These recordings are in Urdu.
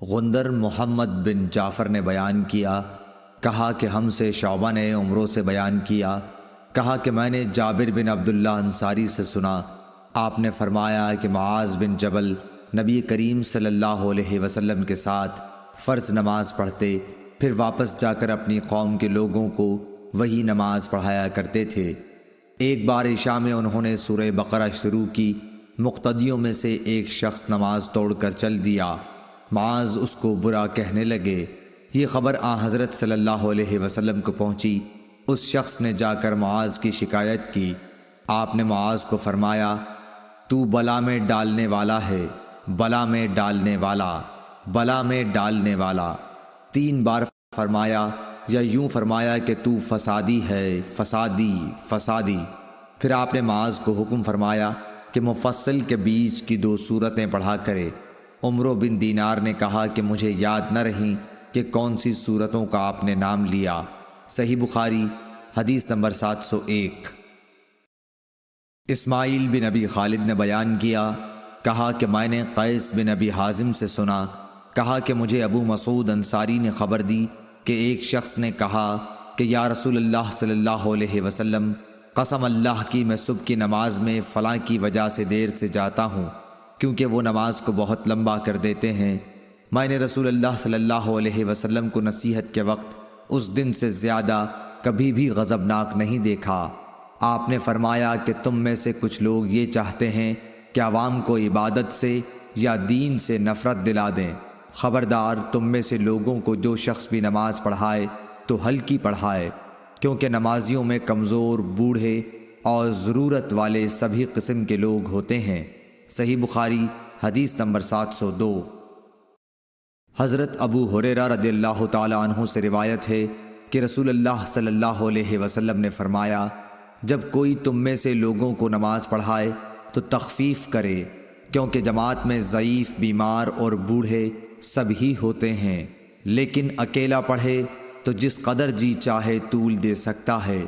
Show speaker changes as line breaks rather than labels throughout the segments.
غندر محمد بن جعفر نے بیان کیا، کہا کہ ہم سے شعبہ نے عمرو سے بیان کیا، کہا کہ میں نے جابر بن عبداللہ انصاری سے سنا، آپ نے فرمایا کہ معاذ بن جبل نبی کریم صلی اللہ علیہ وسلم کے ساتھ فرض نماز پڑھتے، پھر واپس جا کر اپنی قوم کے لوگوں کو وہی نماز پڑھایا کرتے تھے۔ ایک بار عشاء میں انہوں نے سورہ بقرہ شروع کی، مقتدیوں میں سے ایک شخص نماز توڑ کر چل دیا، معاذ اس کو برا کہنے لگے۔ یہ خبر حضرت صلی اللہ علیہ وسلم کو پہنچی۔ اس شخص نے جا کر معاذ کی شکایت کی۔ آپ نے معاذ کو فرمایا، تو بلا میں ڈالنے والا ہے، بلا میں ڈالنے والا، بلا میں ڈالنے والا۔ 3 بار فرمایا، یا یوں فرمایا کہ تو فسادی ہے، فسادی، فسادی۔ پھر آپ نے معاذ کو حکم فرمایا کہ مفصل کے بیچ کی 2 سورتیں پڑھا کرے۔ عمرو بن دینار نے کہا کہ مجھے یاد نہ رہیں کہ کون سی سورتوں کا آپ نے نام لیا۔ صحیح بخاری حدیث نمبر 701۔ اسماعیل بن ابی خالد نے بیان کیا، کہا کہ میں نے قیس بن ابی حازم سے سنا، کہا کہ مجھے ابو مسعود انصاری نے خبر دی کہ ایک شخص نے کہا کہ یا رسول اللہ صلی اللہ علیہ وسلم، قسم اللہ کی میں صبح کی نماز میں فلاں کی وجہ سے دیر سے جاتا ہوں، کیونکہ وہ نماز کو بہت لمبا کر دیتے ہیں۔ میں نے رسول اللہ صلی اللہ علیہ وسلم کو نصیحت کے وقت اس دن سے زیادہ کبھی بھی غضبناک نہیں دیکھا۔ آپ نے فرمایا کہ تم میں سے کچھ لوگ یہ چاہتے ہیں کہ عوام کو عبادت سے یا دین سے نفرت دلا دیں۔ خبردار، تم میں سے لوگوں کو جو شخص بھی نماز پڑھائے تو ہلکی پڑھائے، کیونکہ نمازیوں میں کمزور، بوڑھے اور ضرورت والے سبھی قسم کے لوگ ہوتے ہیں۔ صحیح بخاری حدیث نمبر 702۔ حضرت ابو ہریرہ رضی اللہ تعالی عنہ سے روایت ہے کہ رسول اللہ صلی اللہ علیہ وسلم نے فرمایا، جب کوئی تم میں سے لوگوں کو نماز پڑھائے تو تخفیف کرے، کیونکہ جماعت میں ضعیف، بیمار اور بوڑھے سب ہی ہوتے ہیں، لیکن اکیلا پڑھے تو جس قدر جی چاہے طول دے سکتا ہے۔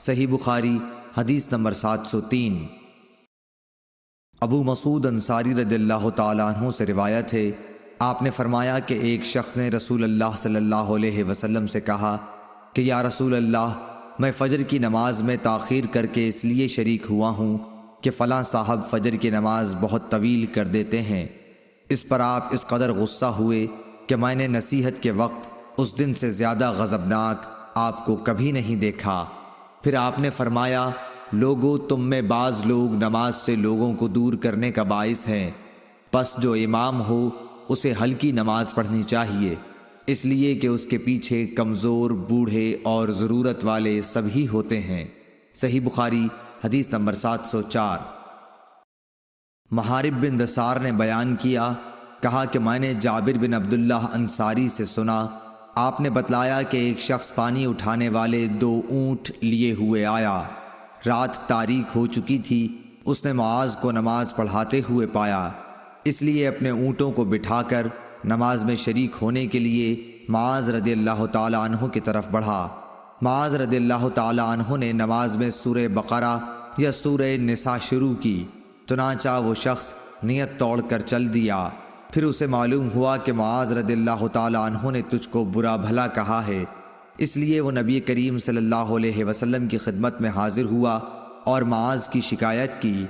صحیح بخاری حدیث نمبر 703۔ ابو مسعود انصاری رضی اللہ تعالیٰ عنہ سے روایت ہے، آپ نے فرمایا کہ ایک شخص نے رسول اللہ صلی اللہ علیہ وسلم سے کہا کہ یا رسول اللہ، میں فجر کی نماز میں تاخیر کر کے اس لیے شریک ہوا ہوں کہ فلاں صاحب فجر کی نماز بہت طویل کر دیتے ہیں۔ اس پر آپ اس قدر غصہ ہوئے کہ میں نے نصیحت کے وقت اس دن سے زیادہ غضبناک آپ کو کبھی نہیں دیکھا۔ پھر آپ نے فرمایا، لوگوں، تم میں بعض لوگ نماز سے لوگوں کو دور کرنے کا باعث ہیں، پس جو امام ہو اسے ہلکی نماز پڑھنی چاہیے، اس لیے کہ اس کے پیچھے کمزور، بوڑھے اور ضرورت والے سبھی ہوتے ہیں۔ صحیح بخاری حدیث نمبر 704۔ محارب بن دثار نے بیان کیا، کہا کہ میں نے جابر بن عبداللہ انصاری سے سنا، آپ نے بتلایا کہ ایک شخص پانی اٹھانے والے 2 اونٹ لیے ہوئے آیا۔ رات تاریک ہو چکی تھی، اس نے معاذ کو نماز پڑھاتے ہوئے پایا، اس لیے اپنے اونٹوں کو بٹھا کر نماز میں شریک ہونے کے لیے معاذ رضی اللہ تعالی عنہ کی طرف بڑھا۔ معاذ رضی اللہ تعالی عنہ نے نماز میں سورہ بقرہ یا سورہ نساء شروع کی، چنانچہ وہ شخص نیت توڑ کر چل دیا۔ پھر اسے معلوم ہوا کہ معاذ رضی اللہ تعالی عنہ نے تجھ کو برا بھلا کہا ہے، اس لیے وہ نبی کریم صلی اللہ علیہ وسلم کی خدمت میں حاضر ہوا اور معاذ کی شکایت کی۔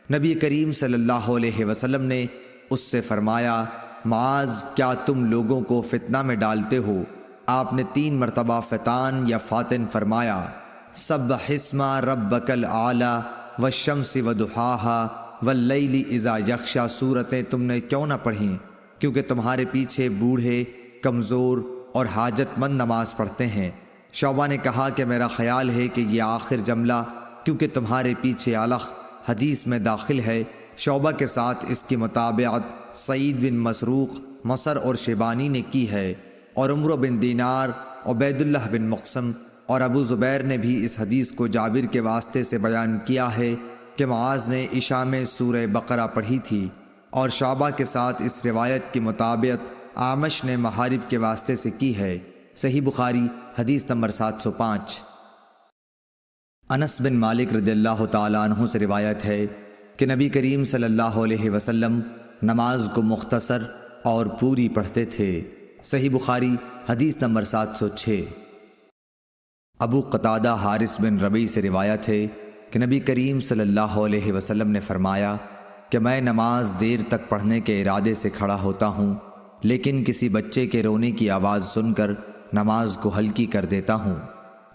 نبی کریم صلی اللہ علیہ وسلم نے اس سے فرمایا، معاذ، کیا تم لوگوں کو فتنہ میں ڈالتے ہو؟ آپ نے 3 مرتبہ فتان یا فاتن فرمایا۔ سبح اسم ربک الاعلی والشمس وضحاها واللیل اذا یغشی سورتیں تم نے کیوں نہ پڑھیں؟ کیونکہ تمہارے پیچھے بوڑھے، کمزور اور حاجت مند نماز پڑھتے ہیں۔ شعبہ نے کہا کہ میرا خیال ہے کہ یہ آخر جملہ کیونکہ تمہارے پیچھے علق حدیث میں داخل ہے۔ شعبہ کے ساتھ اس کی مطابقت سعید بن مسروق، مصر اور شیبانی نے کی ہے، اور عمرو بن دینار، عبید اللہ بن مقسم اور ابو زبیر نے بھی اس حدیث کو جابر کے واسطے سے بیان کیا ہے کہ معاذ نے عشاء میں سورہ بقرہ پڑھی تھی، اور شعبہ کے ساتھ اس روایت کی مطابقت اعمش نے محارب کے واسطے سے کی ہے۔ صحیح بخاری حدیث نمبر 705۔ انس بن مالک رضی اللہ تعالیٰ عنہ سے روایت ہے کہ نبی کریم صلی اللہ علیہ وسلم نماز کو مختصر اور پوری پڑھتے تھے۔ صحیح بخاری حدیث نمبر 706۔ ابو قتادہ حارث بن ربیع سے روایت ہے کہ نبی کریم صلی اللہ علیہ وسلم نے فرمایا کہ میں نماز دیر تک پڑھنے کے ارادے سے کھڑا ہوتا ہوں، لیکن کسی بچے کے رونے کی آواز سن کر نماز کو ہلکی کر دیتا ہوں،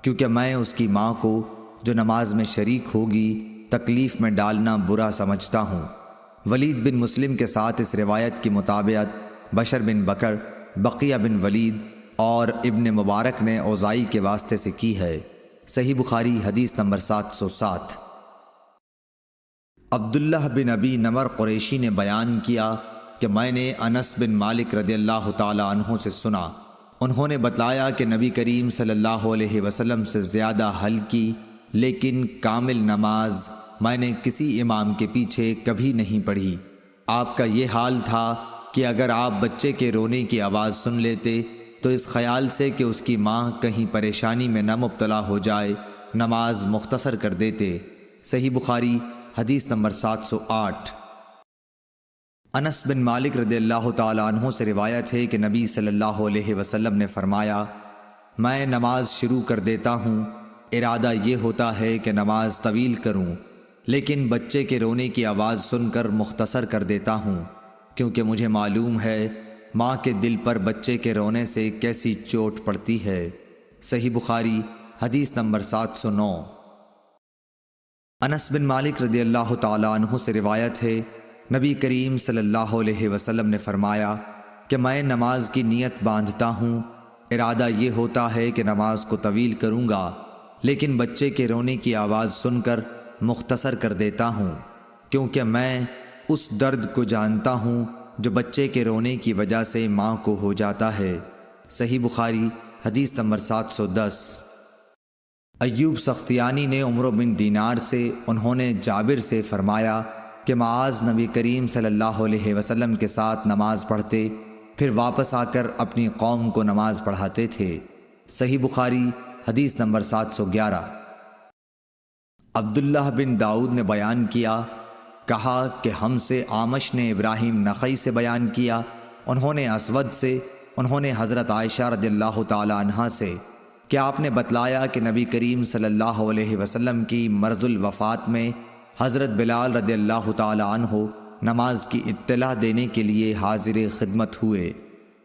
کیونکہ میں اس کی ماں کو جو نماز میں شریک ہوگی تکلیف میں ڈالنا برا سمجھتا ہوں۔ ولید بن مسلم کے ساتھ اس روایت کی مطابقت بشر بن بکر، بقیہ بن ولید اور ابن مبارک نے اوزائی کے واسطے سے کی ہے۔ صحیح بخاری حدیث نمبر 707۔ عبداللہ بن ابی نمر قریشی نے بیان کیا کہ میں نے انس بن مالک رضی اللہ تعالی عنہ سے سنا، انہوں نے بتلایا کہ نبی کریم صلی اللہ علیہ وسلم سے زیادہ ہلکی لیکن کامل نماز میں نے کسی امام کے پیچھے کبھی نہیں پڑھی۔ آپ کا یہ حال تھا کہ اگر آپ بچے کے رونے کی آواز سن لیتے تو اس خیال سے کہ اس کی ماں کہیں پریشانی میں نہ مبتلا ہو جائے نماز مختصر کر دیتے۔ صحیح بخاری حدیث نمبر 708۔ انس بن مالک رضی اللہ تعالی عنہ سے روایت ہے کہ نبی صلی اللہ علیہ وسلم نے فرمایا، میں نماز شروع کر دیتا ہوں، ارادہ یہ ہوتا ہے کہ نماز طویل کروں، لیکن بچے کے رونے کی آواز سن کر مختصر کر دیتا ہوں، کیونکہ مجھے معلوم ہے ماں کے دل پر بچے کے رونے سے کیسی چوٹ پڑتی ہے۔ صحیح بخاری حدیث نمبر 709۔ انس بن مالک رضی اللہ تعالی عنہ سے روایت ہے نبی کریم صلی اللہ علیہ وسلم نے فرمایا کہ میں نماز کی نیت باندھتا ہوں، ارادہ یہ ہوتا ہے کہ نماز کو طویل کروں گا، لیکن بچے کے رونے کی آواز سن کر مختصر کر دیتا ہوں، کیونکہ میں اس درد کو جانتا ہوں جو بچے کے رونے کی وجہ سے ماں کو ہو جاتا ہے۔ صحیح بخاری حدیث نمبر 710۔ ایوب سختیانی نے عمرو بن دینار سے، انہوں نے جابر سے فرمایا کہ معاذ نبی کریم صلی اللہ علیہ وسلم کے ساتھ نماز پڑھتے، پھر واپس آ کر اپنی قوم کو نماز پڑھاتے تھے۔ صحیح بخاری حدیث نمبر 711۔ عبداللہ بن داؤد نے بیان کیا، کہا کہ ہم سے اعمش نے ابراہیم نخعی سے بیان کیا، انہوں نے اسود سے، انہوں نے حضرت عائشہ رضی اللہ تعالی عنہا سے کہ آپ نے بتلایا کہ نبی کریم صلی اللہ علیہ وسلم کی مرض الوفات میں حضرت بلال رضی اللہ تعالی عنہ نماز کی اطلاع دینے کے لیے حاضر خدمت ہوئے۔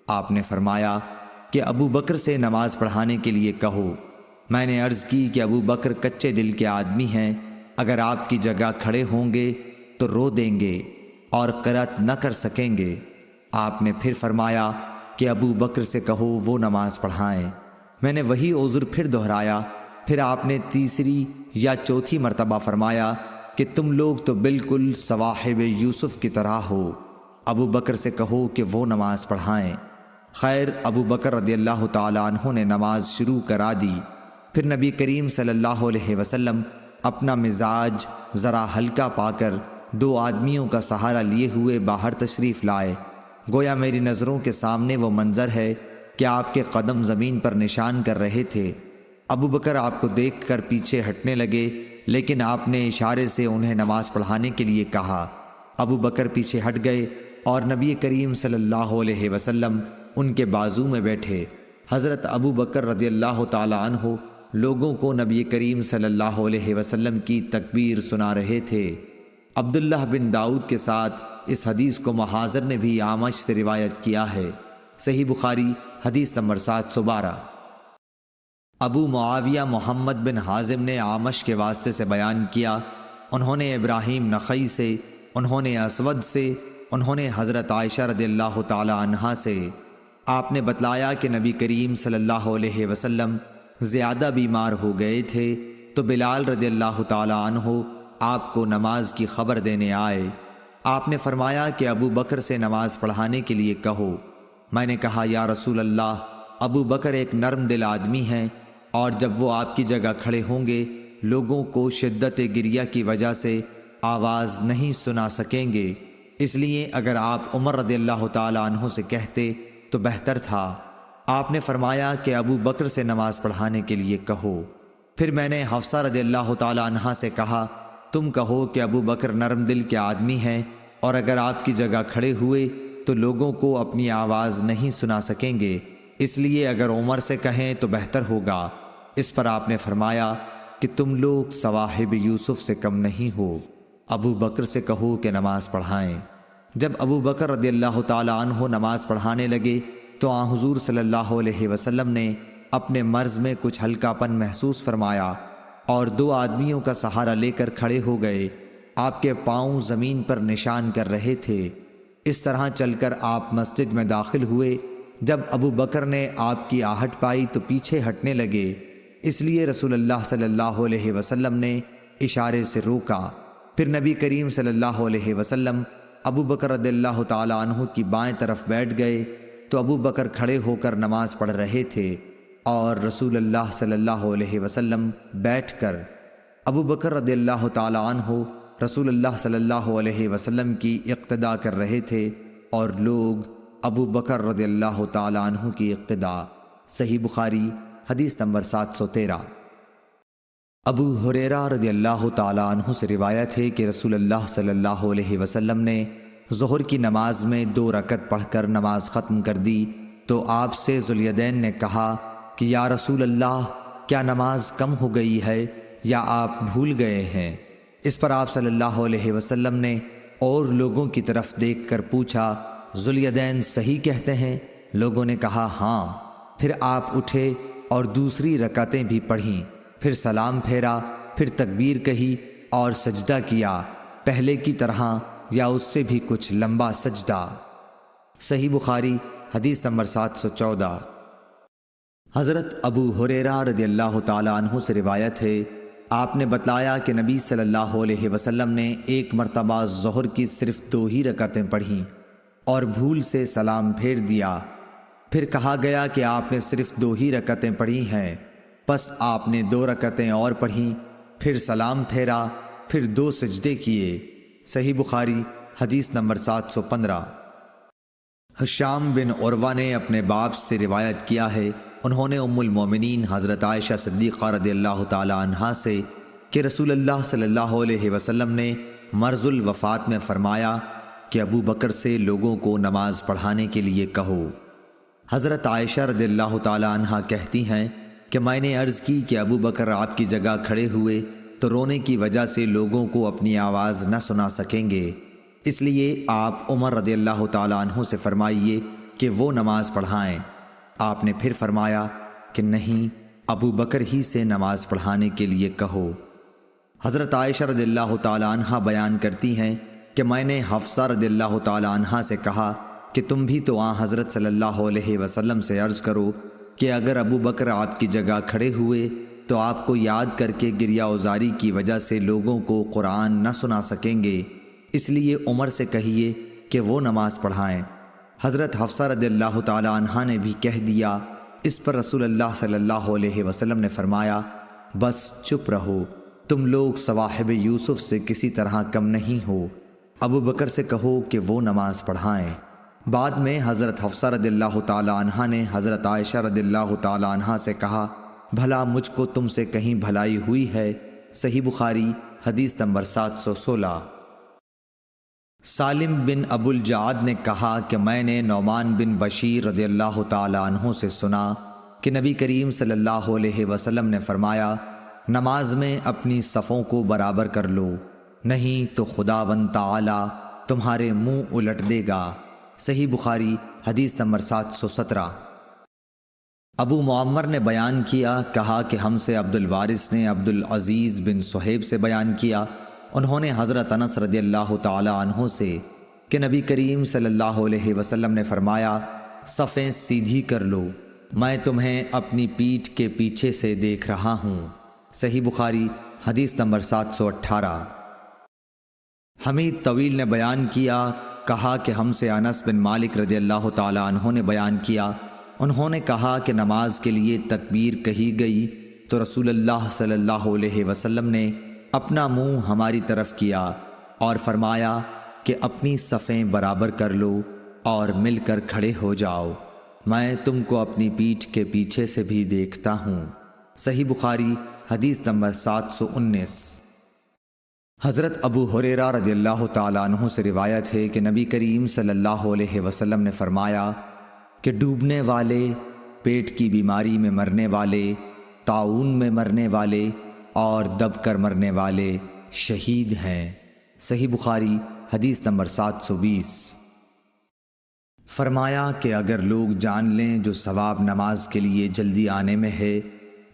آپ نے فرمایا کہ ابو بکر سے نماز پڑھانے کے لیے کہو۔ میں نے عرض کی کہ ابو بکر کچے دل کے آدمی ہیں، اگر آپ کی جگہ کھڑے ہوں گے تو رو دیں گے اور قرأت نہ کر سکیں گے۔ آپ نے پھر فرمایا کہ ابو بکر سے کہو وہ نماز پڑھائیں۔ میں نے وہی عذر پھر دہرایا، پھر آپ نے تیسری یا چوتھی مرتبہ فرمایا کہ تم لوگ تو بالکل صواحب یوسف کی طرح ہو، ابو بکر سے کہو کہ وہ نماز پڑھائیں۔ خیر ابو بکر رضی اللہ تعالی عنہ نے نماز شروع کرا دی، پھر نبی کریم صلی اللہ علیہ وسلم اپنا مزاج ذرا ہلکا پا کر 2 آدمیوں کا سہارا لیے ہوئے باہر تشریف لائے۔ گویا میری نظروں کے سامنے وہ منظر ہے کہ آپ کے قدم زمین پر نشان کر رہے تھے۔ ابو بکر آپ کو دیکھ کر پیچھے ہٹنے لگے، لیکن آپ نے اشارے سے انہیں نماز پڑھانے کے لیے کہا۔ ابو بکر پیچھے ہٹ گئے اور نبی کریم صلی اللہ علیہ وسلم ان کے بازو میں بیٹھے۔ حضرت ابو بکر رضی اللہ تعالی عنہ لوگوں کو نبی کریم صلی اللہ علیہ وسلم کی تکبیر سنا رہے تھے۔ عبداللہ بن داؤد کے ساتھ اس حدیث کو محاذر نے بھی اعمش سے روایت کیا ہے۔ صحیح بخاری حدیث نمبر 712۔ ابو معاویہ محمد بن حازم نے اعمش کے واسطے سے بیان کیا، انہوں نے ابراہیم نخعی سے، انہوں نے اسود سے، انہوں نے حضرت عائشہ رضی اللہ تعالی عنہا سے، آپ نے بتلایا کہ نبی کریم صلی اللہ علیہ وسلم زیادہ بیمار ہو گئے تھے تو بلال رضی اللہ تعالی عنہ آپ کو نماز کی خبر دینے آئے۔ آپ نے فرمایا کہ ابو بکر سے نماز پڑھانے کے لیے کہو۔ میں نے کہا یا رسول اللہ، ابو بکر ایک نرم دل آدمی ہیں اور جب وہ آپ کی جگہ کھڑے ہوں گے لوگوں کو شدت گریہ کی وجہ سے آواز نہیں سنا سکیں گے، اس لیے اگر آپ عمر رضی اللہ تعالی عنہ سے کہتے تو بہتر تھا۔ آپ نے فرمایا کہ ابو بکر سے نماز پڑھانے کے لیے کہو۔ پھر میں نے حفصہ رضی اللہ تعالی عنہا سے کہا تم کہو کہ ابو بکر نرم دل کے آدمی ہیں اور اگر آپ کی جگہ کھڑے ہوئے تو لوگوں کو اپنی آواز نہیں سنا سکیں گے، اس لیے اگر عمر سے کہیں تو بہتر ہوگا۔ اس پر آپ نے فرمایا کہ تم لوگ صواحب یوسف سے کم نہیں ہو، ابو بکر سے کہو کہ نماز پڑھائیں۔ جب ابو بکر رضی اللہ تعالی عنہ نماز پڑھانے لگے تو آن حضور صلی اللہ علیہ وسلم نے اپنے مرض میں کچھ ہلکا پن محسوس فرمایا اور 2 آدمیوں کا سہارا لے کر کھڑے ہو گئے۔ آپ کے پاؤں زمین پر نشان کر رہے تھے۔ اس طرح چل کر آپ مسجد میں داخل ہوئے۔ جب ابو بکر نے آپ کی آہٹ پائی تو پیچھے ہٹنے لگے، اس لیے رسول اللہ صلی اللہ علیہ وسلم نے اشارے سے روکا۔ پھر نبی کریم صلی اللہ علیہ وسلم ابو بکر رضی اللہ تعالی عنہ کی بائیں طرف بیٹھ گئے تو ابو بکر کھڑے ہو کر نماز پڑھ رہے تھے اور رسول اللہ صلی اللہ علیہ وسلم بیٹھ کر ابو بکر رضی اللہ تعالی عنہ رسول اللہ صلی اللہ علیہ وسلم کی اقتداء کر رہے تھے اور لوگ ابو بکر رضی اللہ تعالی عنہ کی اقتداء۔ صحیح بخاری حدیث نمبر 713۔ ابو ہریرہ رضی اللہ تعالی عنہ سے روایت ہے کہ رسول اللہ صلی اللہ علیہ وسلم نے ظہر کی نماز میں 2 رکعت پڑھ کر نماز ختم کر دی تو آپ سے ذوالیدین نے کہا کہ یا رسول اللہ، کیا نماز کم ہو گئی ہے یا آپ بھول گئے ہیں؟ اس پر آپ صلی اللہ علیہ وسلم نے اور لوگوں کی طرف دیکھ کر پوچھا، ذوالیدین صحیح کہتے ہیں؟ لوگوں نے کہا ہاں۔ پھر آپ اٹھے اور دوسری رکعتیں بھی پڑھیں، پھر سلام پھیرا، پھر تکبیر کہی اور سجدہ کیا، پہلے کی طرح یا اس سے بھی کچھ لمبا سجدہ۔ صحیح بخاری حدیث نمبر 714۔ حضرت ابو ہریرہ رضی اللہ تعالی عنہ سے روایت ہے، آپ نے بتلایا کہ نبی صلی اللہ علیہ وسلم نے ایک مرتبہ ظہر کی صرف 2 ہی رکعتیں پڑھیں اور بھول سے سلام پھیر دیا۔ پھر کہا گیا کہ آپ نے صرف 2 ہی رکعتیں پڑھی ہیں، پس آپ نے 2 رکعتیں اور پڑھیں، پھر سلام پھیرا، پھر 2 سجدے کیے۔ صحیح بخاری حدیث نمبر 715۔ ہشام بن عروہ نے اپنے باپ سے روایت کیا ہے، انہوں نے ام المومنین حضرت عائشہ صدیقہ رضی اللہ تعالی عنہا سے کہ رسول اللہ صلی اللہ علیہ وسلم نے مرض الوفات میں فرمایا کہ ابو بکر سے لوگوں کو نماز پڑھانے کے لیے کہو۔ حضرت عائشہ رضی اللہ تعالی عنہا کہتی ہیں کہ میں نے عرض کی کہ ابو بکر آپ کی جگہ کھڑے ہوئے تو رونے کی وجہ سے لوگوں کو اپنی آواز نہ سنا سکیں گے، اس لیے آپ عمر رضی اللہ تعالی عنہ سے فرمائیے کہ وہ نماز پڑھائیں۔ آپ نے پھر فرمایا کہ نہیں، ابو بکر ہی سے نماز پڑھانے کے لیے کہو۔ حضرت عائشہ رضی اللہ تعالی عنہا بیان کرتی ہیں کہ میں نے حفصہ رضی اللہ تعالی عنہا سے کہا کہ تم بھی تو حضرت صلی اللہ علیہ وسلم سے عرض کرو کہ اگر ابو بکر آپ کی جگہ کھڑے ہوئے تو آپ کو یاد کر کے گریہ وزاری کی وجہ سے لوگوں کو قرآن نہ سنا سکیں گے، اس لیے عمر سے کہیے کہ وہ نماز پڑھائیں۔ حضرت حفصہ رضی اللہ تعالی عنہا نے بھی کہہ دیا۔ اس پر رسول اللہ صلی اللہ علیہ وسلم نے فرمایا، بس چپ رہو، تم لوگ صواحب یوسف سے کسی طرح کم نہیں ہو، ابو بکر سے کہو کہ وہ نماز پڑھائیں۔ بعد میں حضرت حفصہ رضی اللہ تعالی عنہا نے حضرت عائشہ رضی اللہ تعالی عنہا سے کہا، بھلا مجھ کو تم سے کہیں بھلائی ہوئی ہے؟ صحیح بخاری حدیث نمبر 716۔ سالم بن ابو الجعد نے کہا کہ میں نے نعمان بن بشیر رضی اللہ تعالی عنہ سے سنا کہ نبی کریم صلی اللہ علیہ وسلم نے فرمایا، نماز میں اپنی صفوں کو برابر کر لو، نہیں تو خداوند تعالی تمہارے منہ الٹ دے گا۔ صحیح بخاری حدیث نمبر 717۔ ابو معمر نے بیان کیا، کہا کہ ہم سے عبد الوارث نے عبد العزیز بن صہیب سے بیان کیا، انہوں نے حضرت انس رضی اللہ تعالی عنہ سے کہ نبی کریم صلی اللہ علیہ وسلم نے فرمایا، صفیں سیدھی کر لو، میں تمہیں اپنی پیٹھ کے پیچھے سے دیکھ رہا ہوں۔ صحیح بخاری حدیث نمبر 718۔ حمید طویل نے بیان کیا، کہا کہ ہم سے انس بن مالک رضی اللہ تعالی عنہ نے بیان کیا، انہوں نے کہا کہ نماز کے لیے تکبیر کہی گئی تو رسول اللہ صلی اللہ علیہ وسلم نے اپنا منہ ہماری طرف کیا اور فرمایا کہ اپنی صفیں برابر کر لو اور مل کر کھڑے ہو جاؤ، میں تم کو اپنی پیٹھ کے پیچھے سے بھی دیکھتا ہوں۔ صحیح بخاری حدیث نمبر 719۔ حضرت ابو ہریرہ رضی اللہ تعالیٰ عنہ سے روایت ہے کہ نبی کریم صلی اللہ علیہ وسلم نے فرمایا کہ ڈوبنے والے، پیٹ کی بیماری میں مرنے والے، طاعون میں مرنے والے اور دب کر مرنے والے شہید ہیں۔ صحیح بخاری حدیث نمبر 720۔ فرمایا کہ اگر لوگ جان لیں جو ثواب نماز کے لیے جلدی آنے میں ہے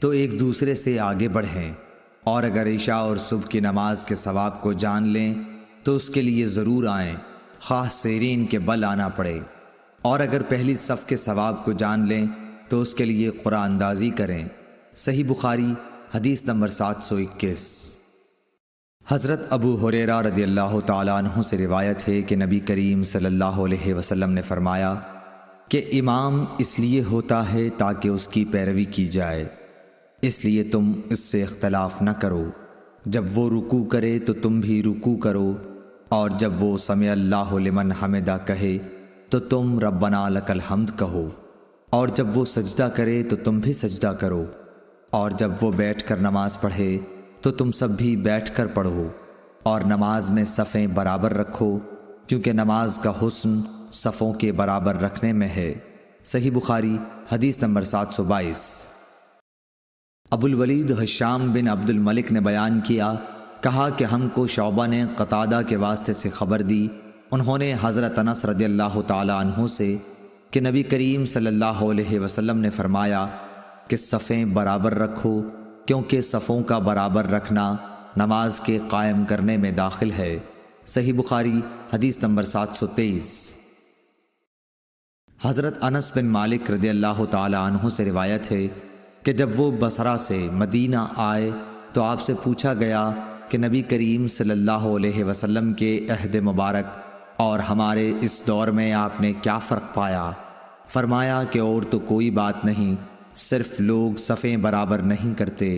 تو ایک دوسرے سے آگے بڑھیں، اور اگر عشاء اور صبح کی نماز کے ثواب کو جان لیں تو اس کے لیے ضرور آئیں، خواہ سیرین کے بل آنا پڑے، اور اگر پہلی صف کے ثواب کو جان لیں تو اس کے لیے قرآن اندازی کریں۔ صحیح بخاری حدیث نمبر 721۔ حضرت ابو ہریرہ رضی اللہ تعالیٰ عنہ سے روایت ہے کہ نبی کریم صلی اللہ علیہ وسلم نے فرمایا کہ امام اس لیے ہوتا ہے تاکہ اس کی پیروی کی جائے، اس لیے تم اس سے اختلاف نہ کرو۔ جب وہ رکوع کرے تو تم بھی رکوع کرو، اور جب وہ سمع اللہ لمن حمدہ کہے تو تم ربنا لک الحمد کہو، اور جب وہ سجدہ کرے تو تم بھی سجدہ کرو، اور جب وہ بیٹھ کر نماز پڑھے تو تم سب بھی بیٹھ کر پڑھو، اور نماز میں صفیں برابر رکھو، کیونکہ نماز کا حسن صفوں کے برابر رکھنے میں ہے۔ صحیح بخاری حدیث نمبر 722۔ ابو الولید ہشام بن عبد الملک نے بیان کیا، کہا کہ ہم کو شعبہ نے قتادہ کے واسطے سے خبر دی، انہوں نے حضرت انس رضی اللہ تعالیٰ عنہ سے کہ نبی کریم صلی اللہ علیہ وسلم نے فرمایا کہ صفیں برابر رکھو، کیونکہ صفوں کا برابر رکھنا نماز کے قائم کرنے میں داخل ہے۔ صحیح بخاری حدیث نمبر 723۔ حضرت انس بن مالک رضی اللہ تعالیٰ عنہ سے روایت ہے کہ جب وہ بصرہ سے مدینہ آئے تو آپ سے پوچھا گیا کہ نبی کریم صلی اللہ علیہ وسلم کے عہد مبارک اور ہمارے اس دور میں آپ نے کیا فرق پایا؟ فرمایا کہ اور تو کوئی بات نہیں، صرف لوگ صفیں برابر نہیں کرتے۔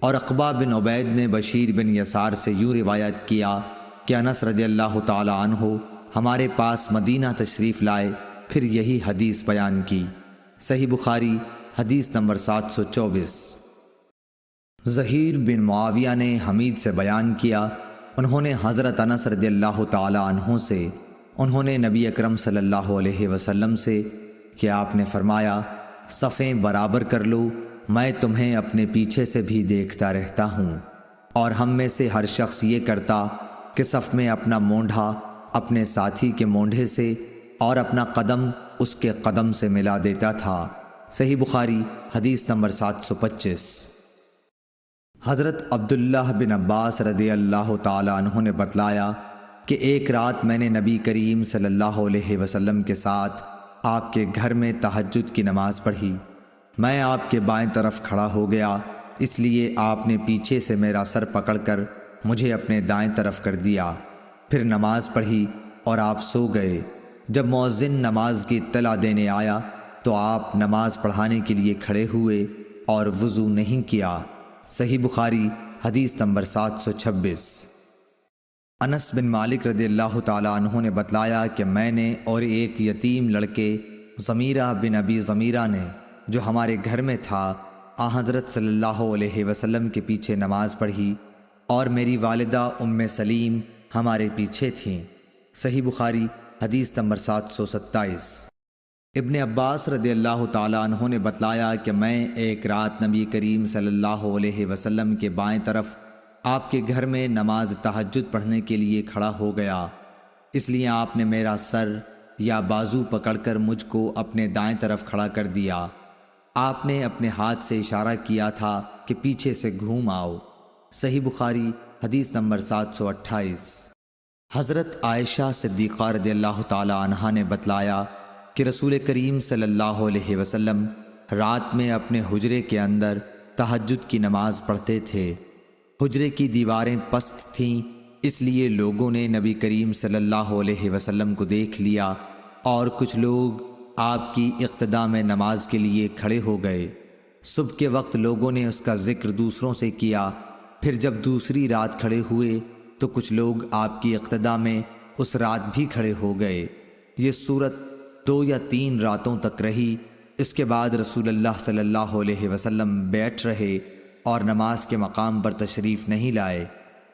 اور عقبہ بن عبید نے بشیر بن یسار سے یوں روایت کیا کہ انس رضی اللہ تعالی عنہ ہمارے پاس مدینہ تشریف لائے، پھر یہی حدیث بیان کی۔ صحیح بخاری حدیث نمبر 724۔ ظہیر بن معاویہ نے حمید سے بیان کیا، انہوں نے حضرت انس رضی اللہ تعالی عنہ سے، انہوں نے نبی اکرم صلی اللہ علیہ وسلم سے کہ آپ نے فرمایا صفیں برابر کر لو، میں تمہیں اپنے پیچھے سے بھی دیکھتا رہتا ہوں، اور ہم میں سے ہر شخص یہ کرتا کہ صف میں اپنا مونڈھا اپنے ساتھی کے مونڈھے سے اور اپنا قدم اس کے قدم سے ملا دیتا تھا۔ صحیح بخاری حدیث نمبر 725۔ حضرت عبداللہ بن عباس رضی اللہ تعالی عنہ نے بتلایا کہ ایک رات میں نے نبی کریم صلی اللہ علیہ وسلم کے ساتھ آپ کے گھر میں تہجد کی نماز پڑھی۔ میں آپ کے بائیں طرف کھڑا ہو گیا، اس لیے آپ نے پیچھے سے میرا سر پکڑ کر مجھے اپنے دائیں طرف کر دیا، پھر نماز پڑھی اور آپ سو گئے۔ جب مؤذن نماز کی اطلاع دینے آیا تو آپ نماز پڑھانے کے لیے کھڑے ہوئے اور وضو نہیں کیا۔ صحیح بخاری حدیث نمبر 726۔ انس بن مالک رضی اللہ تعالی عنہ نے بتلایا کہ میں نے اور ایک یتیم لڑکے ضمیرہ بن ابی ضمیرہ نے جو ہمارے گھر میں تھا آن حضرت صلی اللہ علیہ وسلم کے پیچھے نماز پڑھی، اور میری والدہ ام سلیم ہمارے پیچھے تھیں۔ صحیح بخاری حدیث نمبر 727۔ ابن عباس رضی اللہ تعالیٰ عنہ نے بتلایا کہ میں ایک رات نبی کریم صلی اللہ علیہ وسلم کے بائیں طرف آپ کے گھر میں نماز تہجد پڑھنے کے لیے کھڑا ہو گیا، اس لیے آپ نے میرا سر یا بازو پکڑ کر مجھ کو اپنے دائیں طرف کھڑا کر دیا۔ آپ نے اپنے ہاتھ سے اشارہ کیا تھا کہ پیچھے سے گھوم آؤ۔ صحیح بخاری حدیث نمبر 728۔ حضرت عائشہ صدیقہ رضی اللہ تعالی عنہا نے بتلایا کہ رسول کریم صلی اللہ علیہ وسلم رات میں اپنے حجرے کے اندر تہجد کی نماز پڑھتے تھے۔ حجرے کی دیواریں پست تھیں، اس لیے لوگوں نے نبی کریم صلی اللہ علیہ وسلم کو دیکھ لیا، اور کچھ لوگ آپ کی اقتداء میں نماز کے لیے کھڑے ہو گئے۔ صبح کے وقت لوگوں نے اس کا ذکر دوسروں سے کیا، پھر جب دوسری رات کھڑے ہوئے تو کچھ لوگ آپ کی اقتداء میں اس رات بھی کھڑے ہو گئے۔ یہ صورت 2 یا 3 راتوں تک رہی۔ اس کے بعد رسول اللہ صلی اللہ علیہ وسلم بیٹھ رہے اور نماز کے مقام پر تشریف نہیں لائے۔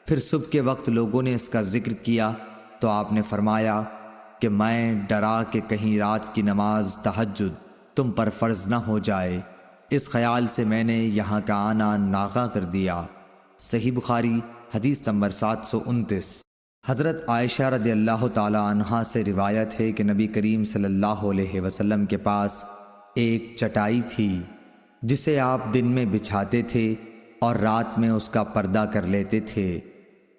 پھر صبح کے وقت لوگوں نے اس کا ذکر کیا تو آپ نے فرمایا کہ میں ڈرا کہ کہیں رات کی نماز تہجد تم پر فرض نہ ہو جائے، اس خیال سے میں نے یہاں کا آنا ناغہ کر دیا۔ صحیح بخاری حدیث نمبر 729۔ حضرت عائشہ رضی اللہ تعالی عنہا سے روایت ہے کہ نبی کریم صلی اللہ علیہ وسلم کے پاس ایک چٹائی تھی جسے آپ دن میں بچھاتے تھے اور رات میں اس کا پردہ کر لیتے تھے۔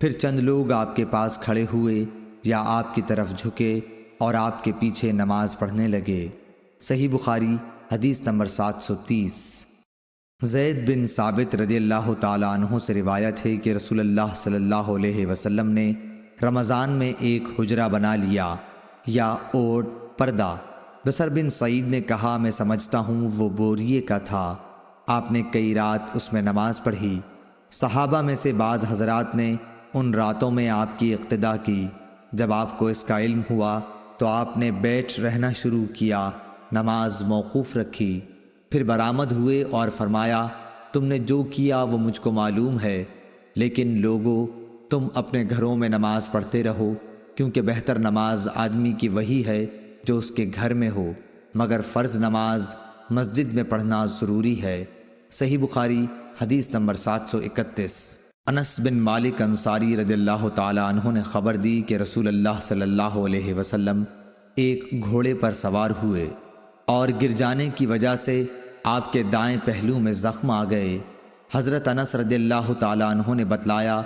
پھر چند لوگ آپ کے پاس کھڑے ہوئے یا آپ کی طرف جھکے اور آپ کے پیچھے نماز پڑھنے لگے۔ صحیح بخاری حدیث نمبر 730۔ زید بن ثابت رضی اللہ تعالی عنہ سے روایت ہے کہ رسول اللہ صلی اللہ علیہ وسلم نے رمضان میں ایک حجرہ بنا لیا یا اوٹ پردہ۔ بصر بن سعید نے کہا میں سمجھتا ہوں وہ بوریے کا تھا۔ آپ نے کئی رات اس میں نماز پڑھی۔ صحابہ میں سے بعض حضرات نے ان راتوں میں آپ کی اقتدا کی۔ جب آپ کو اس کا علم ہوا تو آپ نے بیٹھ رہنا شروع کیا، نماز موقوف رکھی، پھر برآمد ہوئے اور فرمایا تم نے جو کیا وہ مجھ کو معلوم ہے، لیکن لوگو تم اپنے گھروں میں نماز پڑھتے رہو، کیونکہ بہتر نماز آدمی کی وہی ہے جو اس کے گھر میں ہو، مگر فرض نماز مسجد میں پڑھنا ضروری ہے۔ صحیح بخاری حدیث نمبر 731۔ انس بن مالک انصاری رضی اللہ تعالی عنہ نے خبر دی کہ رسول اللہ صلی اللہ علیہ وسلم ایک گھوڑے پر سوار ہوئے اور گر جانے کی وجہ سے آپ کے دائیں پہلو میں زخم آ گئے۔ حضرت انس رضی اللہ تعالی عنہ نے بتلایا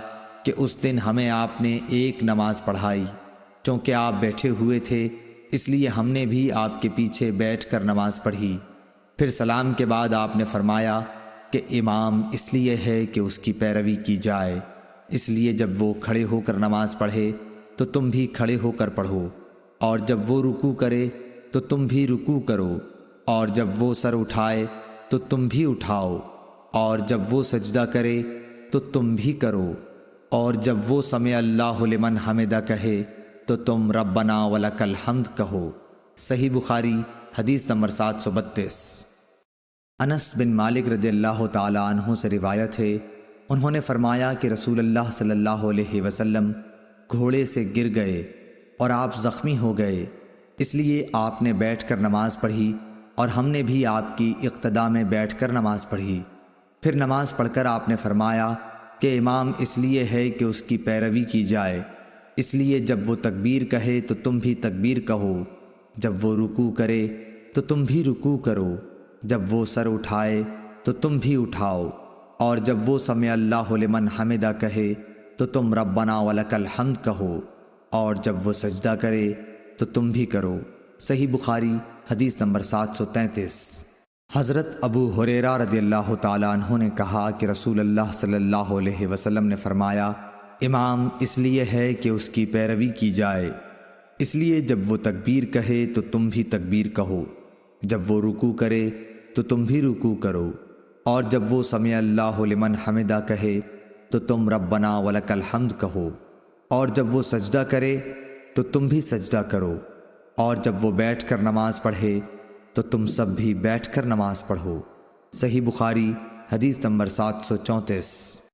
کہ اس دن ہمیں آپ نے ایک نماز پڑھائی، چونکہ آپ بیٹھے ہوئے تھے اس لیے ہم نے بھی آپ کے پیچھے بیٹھ کر نماز پڑھی۔ پھر سلام کے بعد آپ نے فرمایا کہ امام اس لیے ہے کہ اس کی پیروی کی جائے، اس لیے جب وہ کھڑے ہو کر نماز پڑھے تو تم بھی کھڑے ہو کر پڑھو، اور جب وہ رکوع کرے تو تم بھی رکوع کرو، اور جب وہ سر اٹھائے تو تم بھی اٹھاؤ، اور جب وہ سجدہ کرے تو تم بھی کرو، اور جب وہ سمع اللہ لمن حمدہ کہے تو تم ربنا ولک الحمد کہو۔ صحیح بخاری حدیث نمبر 732۔ انس بن مالک رضی اللہ تعالی عنہ سے روایت ہے، انہوں نے فرمایا کہ رسول اللہ صلی اللہ علیہ وسلم گھوڑے سے گر گئے اور آپ زخمی ہو گئے، اس لیے آپ نے بیٹھ کر نماز پڑھی اور ہم نے بھی آپ کی اقتدا میں بیٹھ کر نماز پڑھی۔ پھر نماز پڑھ کر آپ نے فرمایا کہ امام اس لیے ہے کہ اس کی پیروی کی جائے، اس لیے جب وہ تکبیر کہے تو تم بھی تکبیر کہو، جب وہ رکوع کرے تو تم بھی رکوع کرو، جب وہ سر اٹھائے تو تم بھی اٹھاؤ، اور جب وہ سمع اللہ لمن حمدہ کہے تو تم ربنا ولک الحمد کہو، اور جب وہ سجدہ کرے تو تم بھی کرو۔ صحیح بخاری حدیث نمبر 733۔ حضرت ابو ہریرہ رضی اللہ تعالیٰ عنہ نے کہا کہ رسول اللہ صلی اللہ علیہ وسلم نے فرمایا امام اس لیے ہے کہ اس کی پیروی کی جائے، اس لیے جب وہ تکبیر کہے تو تم بھی تکبیر کہو، جب وہ رکوع کرے تو تم بھی رکوع کرو، اور جب وہ سمع اللہ لمن حمدہ کہے تو تم ربنا ولک الحمد کہو، اور جب وہ سجدہ کرے تو تم بھی سجدہ کرو، اور جب وہ بیٹھ کر نماز پڑھے تو تم سب بھی بیٹھ کر نماز پڑھو۔ صحیح بخاری حدیث نمبر 734۔